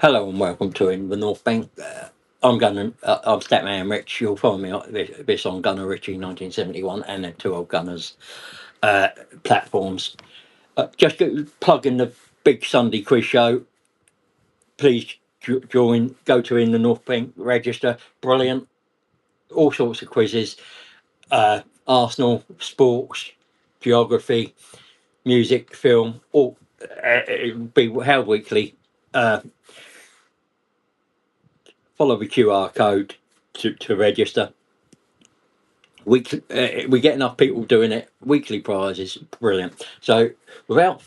Hello and welcome to In the North Bank. I'm Statman Rich. You'll find me on this on Gunner Richie 1971 and the two old Gunners uh, platforms. Just to plug in the big Sunday quiz show. Please join. Go to In the North Bank, register. Brilliant. All sorts of quizzes. Arsenal, sports, geography, music, film. All it'll be held weekly. Uh, Follow the QR code to register. We get enough people doing it. Weekly prizes, brilliant. So, without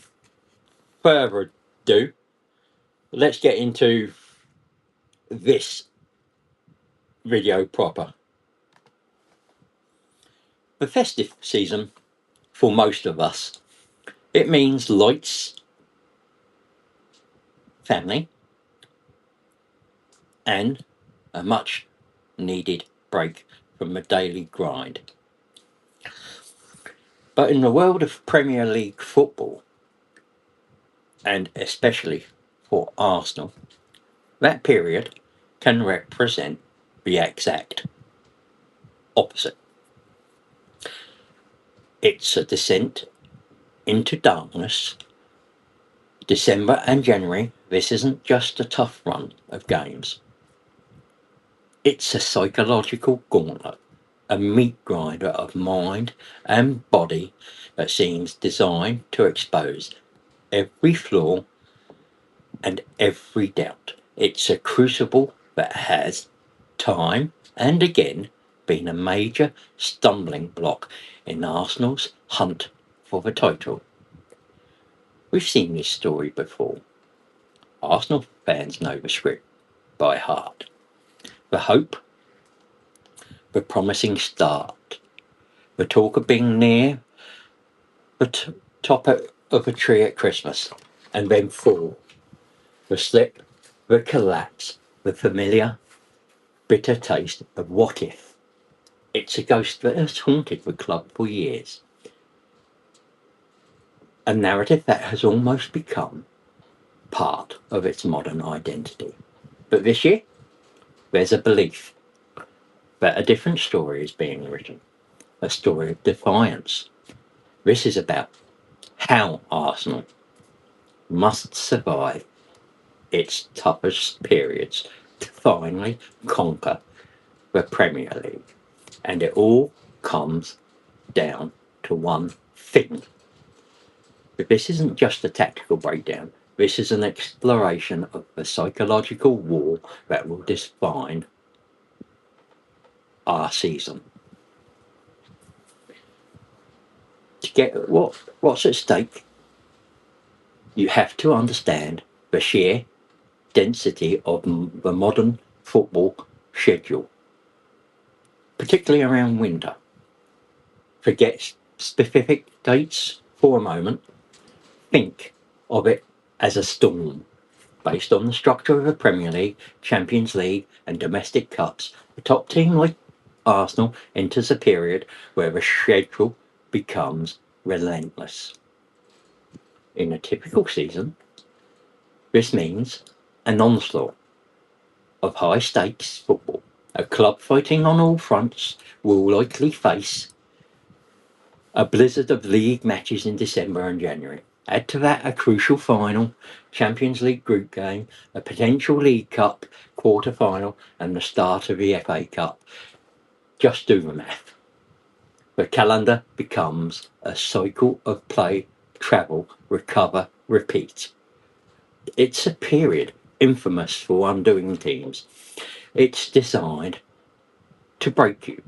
further ado, let's get into this video proper. The festive season, for most of us, it means lights, family, and a much needed break from the daily grind. But in the world of Premier League football, and especially for Arsenal, that period can represent the exact opposite. It's a descent into darkness. December and January, this isn't just a tough run of games. It's a psychological gauntlet, a meat grinder of mind and body that seems designed to expose every flaw and every doubt. It's a crucible that has, time and again, been a major stumbling block in Arsenal's hunt for the title. We've seen this story before. Arsenal fans know the script by heart. The hope, the promising start, the talk of being near the top of a tree at Christmas, and then fall. The slip, the collapse, the familiar, bitter taste of what if. It's a ghost that has haunted the club for years. A narrative that has almost become part of its modern identity. But this year, there's a belief that a different story is being written, a story of defiance. This is about how Arsenal must survive its toughest periods to finally conquer the Premier League. And it all comes down to one thing. But this isn't just a tactical breakdown. This is an exploration of the psychological war that will define our season. To get what's at stake, you have to understand the sheer density of the modern football schedule, particularly around winter. Forget specific dates for a moment. Think of it as a storm. Based on the structure of the Premier League, Champions League, and domestic cups, a top team like Arsenal enters a period where the schedule becomes relentless. In a typical season, this means an onslaught of high stakes football. A club fighting on all fronts will likely face a blizzard of league matches in December and January. Add to that a crucial final, Champions League group game, a potential League Cup quarter final, and the start of the FA Cup. Just do the math. The calendar becomes a cycle of play, travel, recover, repeat. It's a period infamous for undoing teams. It's designed to break you.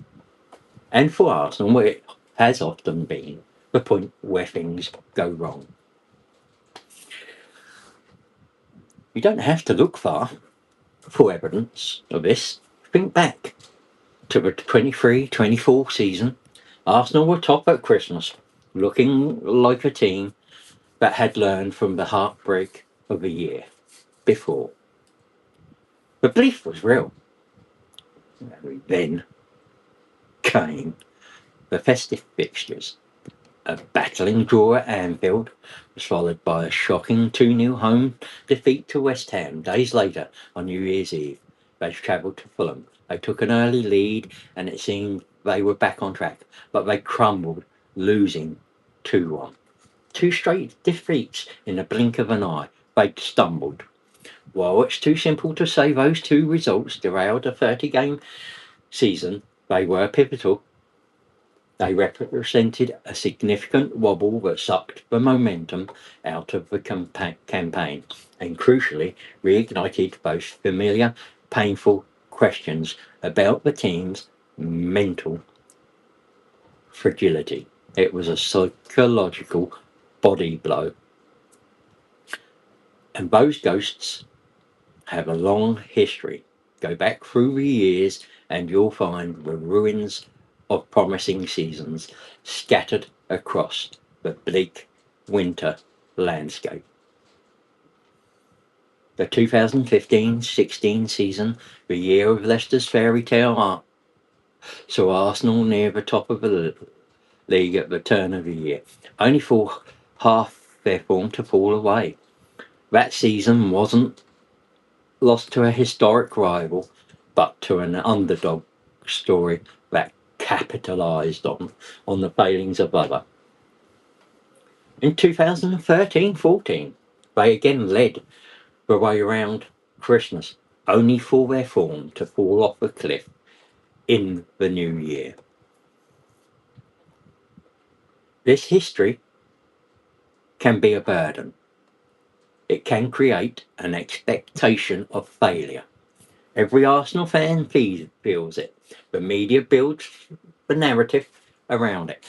And for Arsenal, it has often been the point where things go wrong. You don't have to look far for evidence of this. Think back to the 23-24 season. Arsenal were top at Christmas, looking like a team that had learned from the heartbreak of a year before. The belief was real. Then came the festive fixtures. A battling draw at Anfield was followed by a shocking 2-0 home defeat to West Ham. Days later, on New Year's Eve, they travelled to Fulham. They took an early lead and it seemed they were back on track, but they crumbled, losing 2-1. Two straight defeats in the blink of an eye. They stumbled. While it's too simple to say those two results derailed a 30-game season, they were pivotal. They represented a significant wobble that sucked the momentum out of the campaign and crucially reignited both familiar, painful questions about the team's mental fragility. It was a psychological body blow. And those ghosts have a long history. Go back through the years and you'll find the ruins of promising seasons scattered across the bleak winter landscape. The 2015-16 season, the year of Leicester's fairy tale art, saw Arsenal near the top of the league at the turn of the year, only for half their form to fall away. That season wasn't lost to a historic rival, but to an underdog story that capitalised on the failings of other. In 2013-14, they again led the way around Christmas, only for their form to fall off a cliff in the new year. This history can be a burden. It can create an expectation of failure. Every Arsenal fan feels it. The media builds the narrative around it.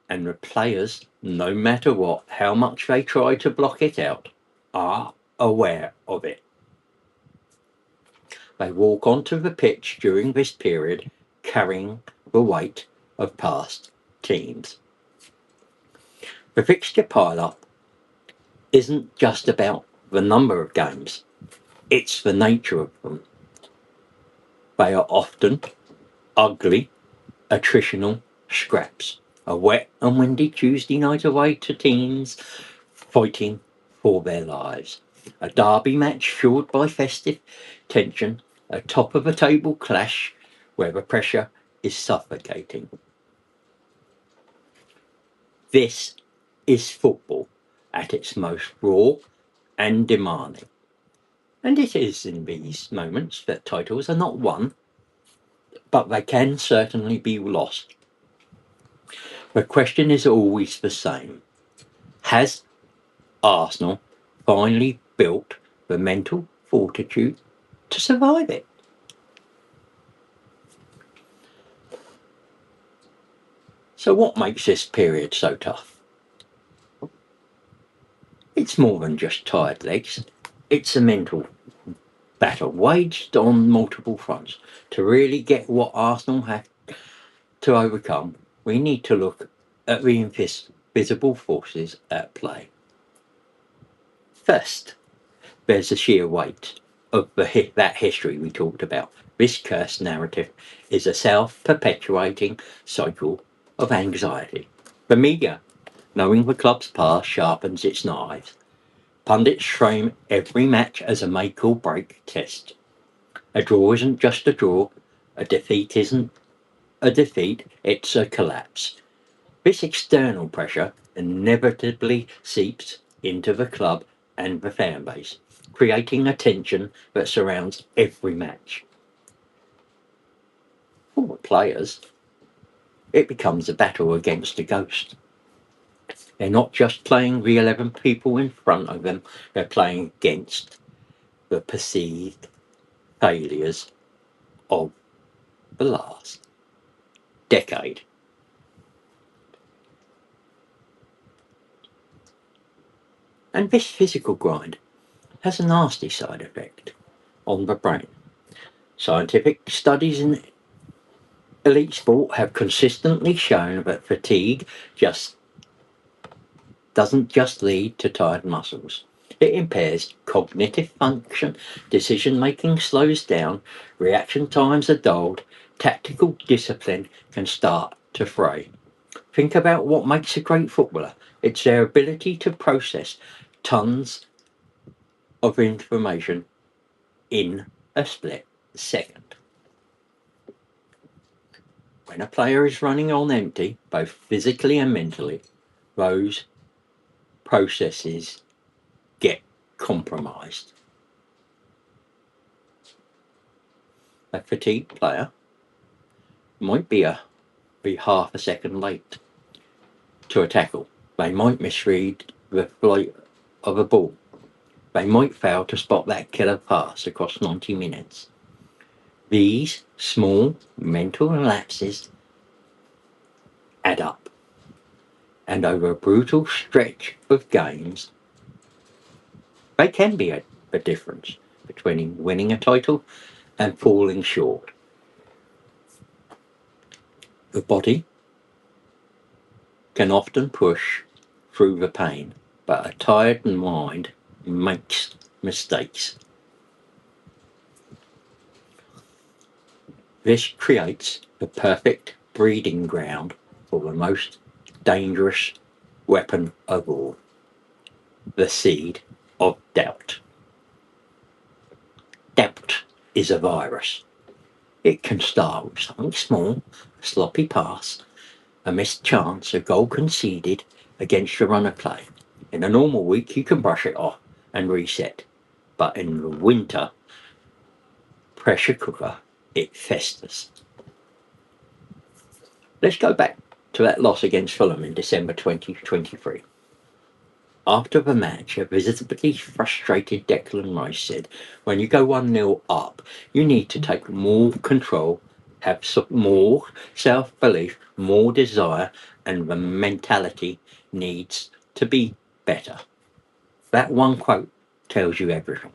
And the players, no matter what, how much they try to block it out, are aware of it. They walk onto the pitch during this period carrying the weight of past teams. The fixture pile-up isn't just about the number of games, it's the nature of them. They are often ugly, attritional scraps. A wet and windy Tuesday night away to teams fighting for their lives. A derby match fueled by festive tension. A top of a table clash where the pressure is suffocating. This is football at its most raw and demanding. And it is in these moments that titles are not won, but they can certainly be lost. The question is always the same. Has Arsenal finally built the mental fortitude to survive it? So what makes this period so tough? It's more than just tired legs. It's a mental battle waged on multiple fronts. To really get what Arsenal have to overcome, we need to look at the invisible forces at play. First, there's the sheer weight of that history we talked about. This cursed narrative is a self-perpetuating cycle of anxiety. The media, knowing the club's past, sharpens its knives. Pundits frame every match as a make-or-break test. A draw isn't just a draw. A defeat isn't a defeat, it's a collapse. This external pressure inevitably seeps into the club and the fan base, creating a tension that surrounds every match. For the players, it becomes a battle against a ghost. They're not just playing the 11 people in front of them, they're playing against the perceived failures of the last decade. And this physical grind has a nasty side effect on the brain. Scientific studies in elite sport have consistently shown that fatigue doesn't just lead to tired muscles. It impairs cognitive function, decision making slows down, reaction times are dulled, tactical discipline can start to fray. Think about what makes a great footballer. It's their ability to process tons of information in a split second. When a player is running on empty, both physically and mentally, those processes get compromised. A fatigued player might be half a second late to a tackle. They might misread the flight of a ball. They might fail to spot that killer pass across 90 minutes. These small mental lapses add up, and over a brutal stretch of games, they can be a difference between winning a title and falling short. The body can often push through the pain, but a tired mind makes mistakes. This creates the perfect breeding ground for the most dangerous weapon of all, the seed of doubt. Doubt is a virus. It can start with something small, a sloppy pass, a missed chance, a goal conceded against your run of play. In a normal week, you can brush it off and reset. But in the winter pressure cooker, it festers. Let's go back to that loss against Fulham in December 2023. After the match, a visibly frustrated Declan Rice said, when you go 1-0 up, you need to take more control, have more self-belief, more desire, and the mentality needs to be better. That one quote tells you everything.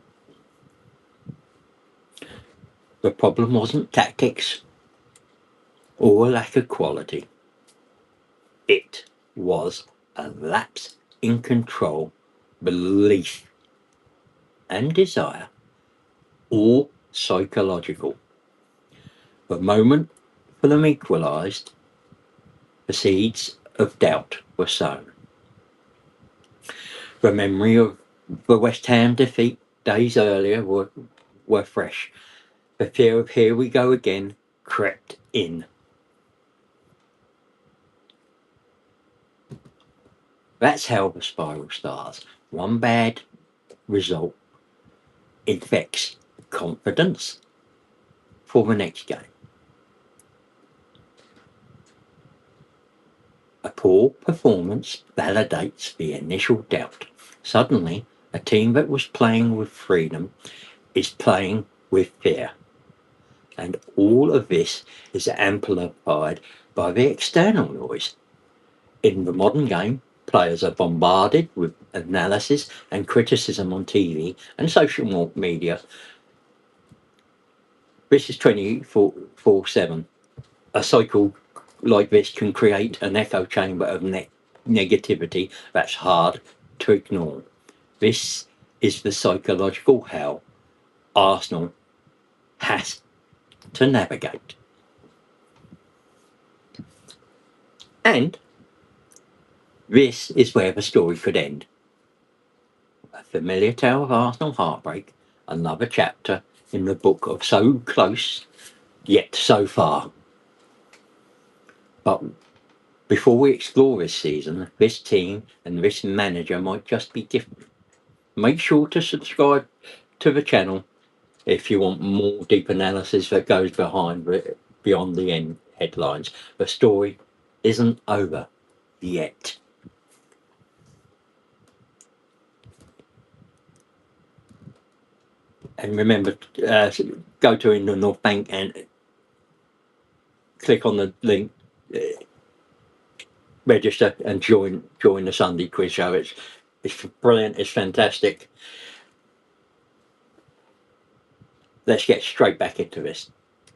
The problem wasn't tactics or a lack of quality. It was a lapse in control, belief, and desire, all psychological. The moment Fulham equalised, the seeds of doubt were sown. The memory of the West Ham defeat days earlier were fresh. The fear of here we go again crept in. That's how the spiral starts. One bad result infects confidence for the next game. A poor performance validates the initial doubt. Suddenly, a team that was playing with freedom is playing with fear. And all of this is amplified by the external noise. In the modern game, players are bombarded with analysis and criticism on TV and social media. This is 24/7. A cycle like this can create an echo chamber of negativity that's hard to ignore. This is the psychological hell Arsenal has to navigate. And this is where the story could end. A familiar tale of Arsenal heartbreak, another chapter in the book of so close, yet so far. But before we explore this season, this team and this manager might just be different. Make sure to subscribe to the channel if you want more deep analysis that goes beyond the end headlines. The story isn't over yet. And remember, go to In the North Bank and click on the link, register and join the Sunday quiz show. It's brilliant, it's fantastic. Let's get straight back into this.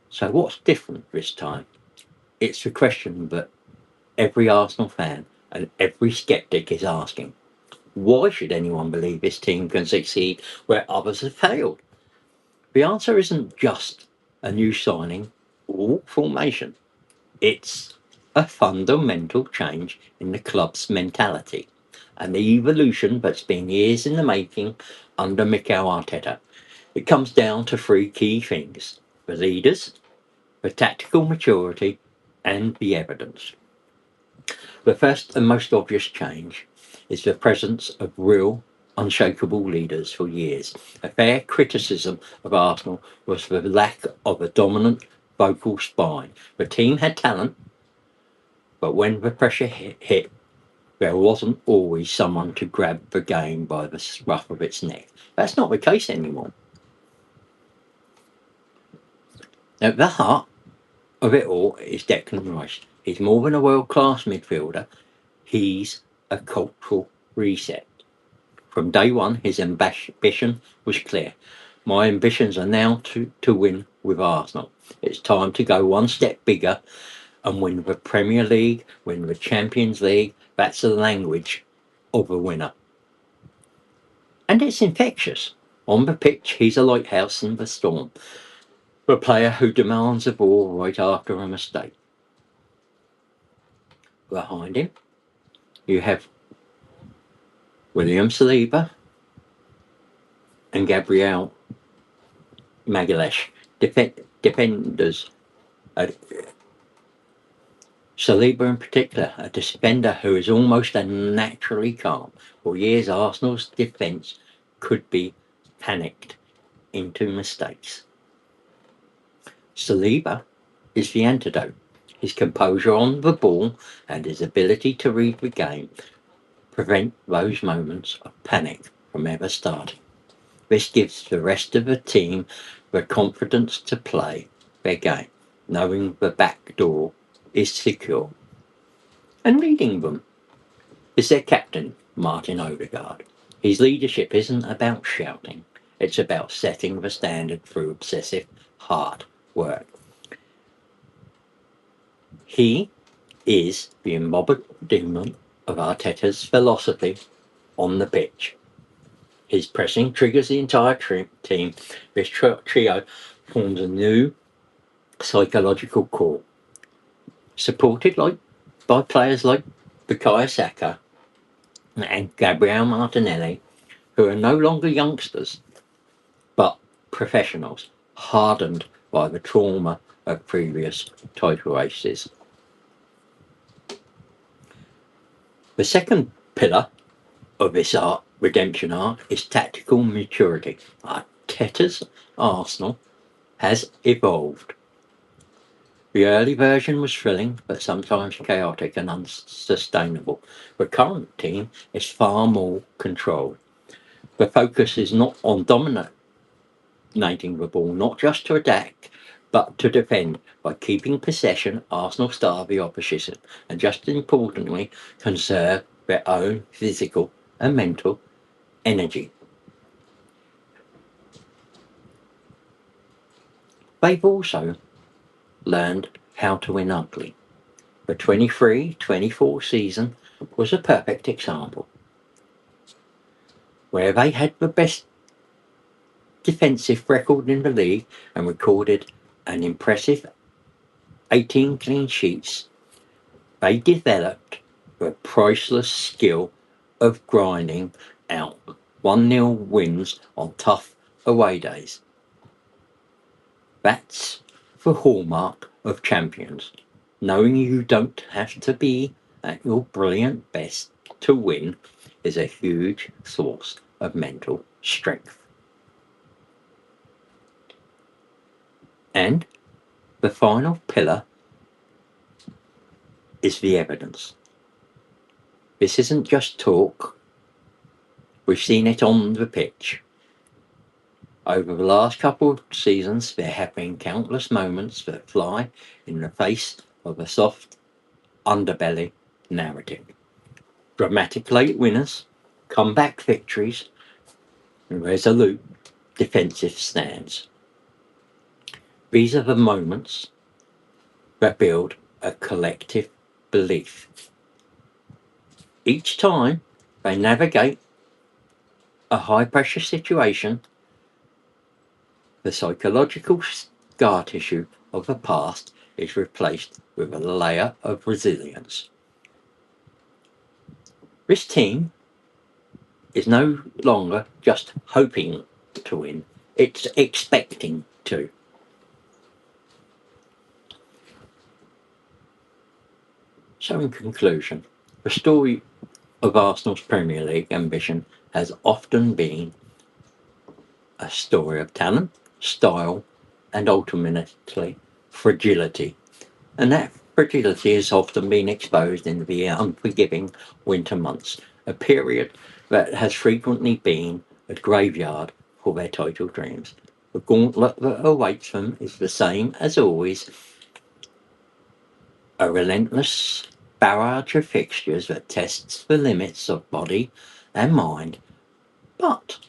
So what's different this time? It's the question that every Arsenal fan and every skeptic is asking. Why should anyone believe this team can succeed where others have failed? The answer isn't just a new signing or formation. It's a fundamental change in the club's mentality, an evolution that's been years in the making under Mikel Arteta. It comes down to three key things: the leaders, the tactical maturity, and the evidence. The first and most obvious change is the presence of real, unshakable leaders for years. A fair criticism of Arsenal was the lack of a dominant vocal spine. The team had talent, but when the pressure hit, there wasn't always someone to grab the game by the scruff of its neck. That's not the case anymore. At the heart of it all is Declan Rice. He's more than a world-class midfielder. He's a cultural reset. From day one, his ambition was clear. My ambitions are now to win with Arsenal. It's time to go one step bigger and win the Premier League, win the Champions League. That's the language of a winner. And it's infectious. On the pitch, he's a lighthouse in the storm, a player who demands the ball right after a mistake. Behind him, you have William Saliba and Gabriel Magalhaes, defenders. Uh, Saliba in particular, a defender who is almost unnaturally calm. For years, Arsenal's defence could be panicked into mistakes. Saliba is the antidote. His composure on the ball and his ability to read the game prevent those moments of panic from ever starting. This gives the rest of the team the confidence to play their game, knowing the back door is secure. And leading them is their captain, Martin Odegaard. His leadership isn't about shouting, it's about setting the standard through obsessive hard work. He is the embodiment of Arteta's philosophy on the pitch. His pressing triggers the entire team. This trio forms a new psychological core, supported by players like Bukayo Saka and Gabriel Martinelli, who are no longer youngsters, but professionals, hardened by the trauma of previous title races. The second pillar of this redemption arc is tactical maturity. Arteta's Arsenal has evolved. The early version was thrilling, but sometimes chaotic and unsustainable. The current team is far more controlled. The focus is not on dominating the ball, not just to attack, but to defend by keeping possession, Arsenal starve the opposition, and just as importantly, conserve their own physical and mental energy. They've also learned how to win ugly. The 23-24 season was a perfect example, where they had the best defensive record in the league and recorded an impressive 18 clean sheets. They developed the priceless skill of grinding out 1-0 wins on tough away days. That's the hallmark of champions. Knowing you don't have to be at your brilliant best to win is a huge source of mental strength. And the final pillar is the evidence. This isn't just talk. We've seen it on the pitch. Over the last couple of seasons, there have been countless moments that fly in the face of a soft underbelly narrative. Dramatic late winners, comeback victories, and resolute defensive stands. These are the moments that build a collective belief. Each time they navigate a high-pressure situation, the psychological scar tissue of the past is replaced with a layer of resilience. This team is no longer just hoping to win, it's expecting to. So, in conclusion, the story of Arsenal's Premier League ambition has often been a story of talent, style, and ultimately fragility. And that fragility has often been exposed in the unforgiving winter months, a period that has frequently been a graveyard for their total dreams. The gauntlet that awaits them is the same as always, a relentless barrage of fixtures that tests the limits of body and mind. But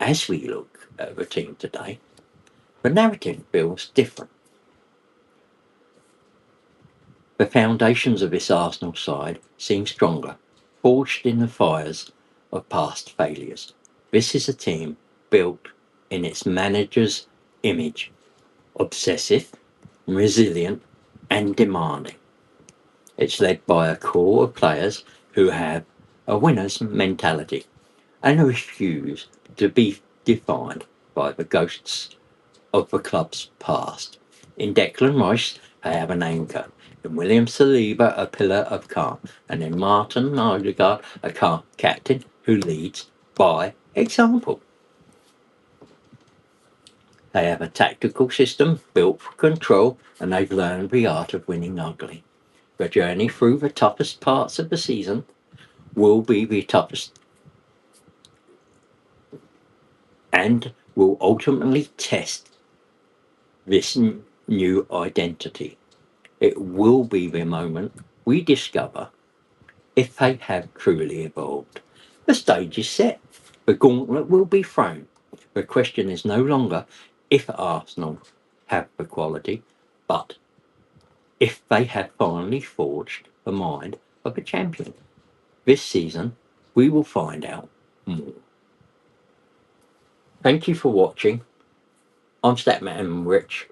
as we look at the team today, the narrative feels different. The foundations of this Arsenal side seem stronger, forged in the fires of past failures. This is a team built in its manager's image, obsessive, resilient, and demanding. It's led by a core of players who have a winner's mentality and refuse to be defined by the ghosts of the club's past. In Declan Rice, they have an anchor. In William Saliba, a pillar of calm. And in Martin Odegaard, a calm captain who leads by example. They have a tactical system built for control, and they've learned the art of winning ugly. The journey through the toughest parts of the season will be the toughest and will ultimately test this new identity. It will be the moment we discover if they have truly evolved. The stage is set. The gauntlet will be thrown. The question is no longer if Arsenal have the quality, but if they have finally forged the mind of a champion. This season, we will find out more. Thank you for watching. I'm Statman Rich.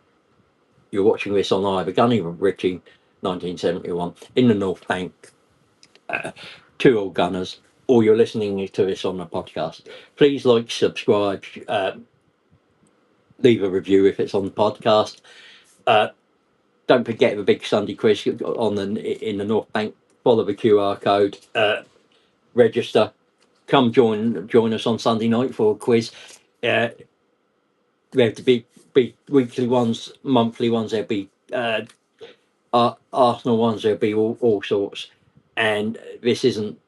You're watching this on either Gunny Ritchie 1971 in the North Bank, Two Old Gunners, or you're listening to this on the podcast. Please like, subscribe, leave a review if it's on the podcast. Don't forget the big Sunday quiz on in the North Bank. Follow the QR code, register, come join us on Sunday night for a quiz. We have to be weekly ones, monthly ones. There'll be Arsenal ones. There'll be all sorts. And this isn't.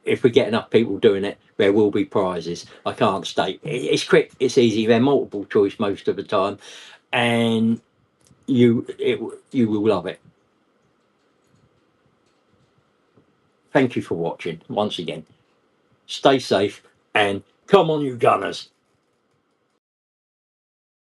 If we get enough people doing it, there will be prizes. I can't state. It's quick. It's easy. They're multiple choice most of the time, and you will love it. Thank you for watching once again. Stay safe and come on, you Gunners.